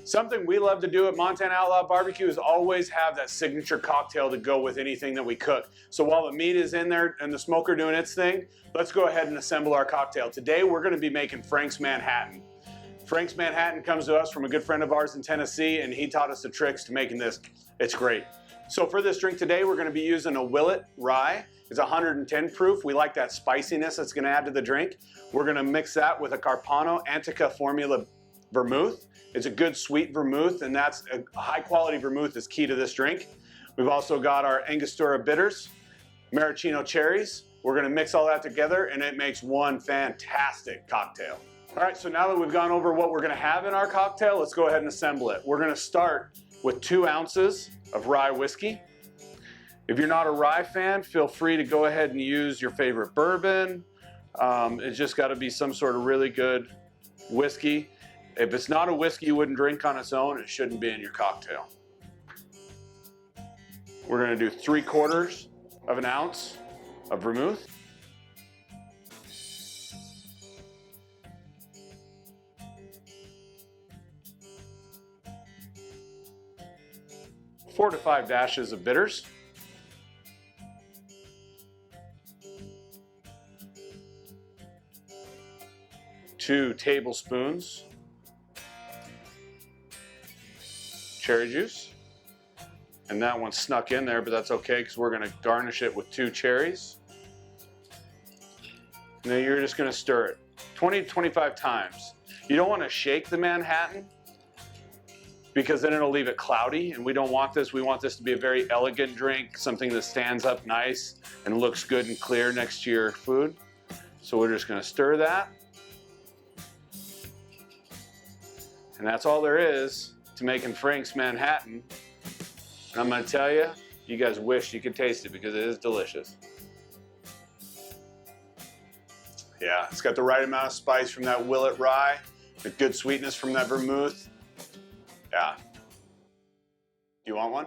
Something we love to do at Montana Outlaw Barbecue is always have that signature cocktail to go with anything that we cook. So while the meat is in there and the smoker doing its thing, let's go ahead and assemble our cocktail. Today we're going to be making Frank's Manhattan. Frank's Manhattan comes to us from a good friend of ours in Tennessee, and he taught us the tricks to making this. It's great. So for this drink today, we're going to be using a Willet rye. It's 110 proof. We like that spiciness that's going to add to the drink. We're going to mix that with a Carpano Antica Formula vermouth. It's a good sweet vermouth, and that's a high quality vermouth is key to this drink. We've also got our Angostura bitters, maraschino cherries. We're going to mix all that together, and it makes one fantastic cocktail. All right, so now that we've gone over what we're going to have in our cocktail, let's go ahead and assemble it. We're going to start with 2 ounces of rye whiskey. If you're not a rye fan, feel free to go ahead and use your favorite bourbon. It's just got to be some sort of really good whiskey. If it's not a whiskey you wouldn't drink on its own, it shouldn't be in your cocktail. We're going to do 3/4 of an ounce of vermouth. Four to 5 dashes of bitters. 2 tablespoons cherry juice. And that one snuck in there, but that's okay because we're going to garnish it with 2 cherries. And then you're just going to stir it 20 to 25 times. You don't want to shake the Manhattan because then it'll leave it cloudy, and we don't want this. We want this to be a very elegant drink, something that stands up nice and looks good and clear next to your food. So we're just going to stir that. And that's all there is to making Frank's Manhattan. And I'm going to tell you, you guys wish you could taste it because it is delicious. Yeah, it's got the right amount of spice from that Willet rye, the good sweetness from that vermouth. Yeah. You want one?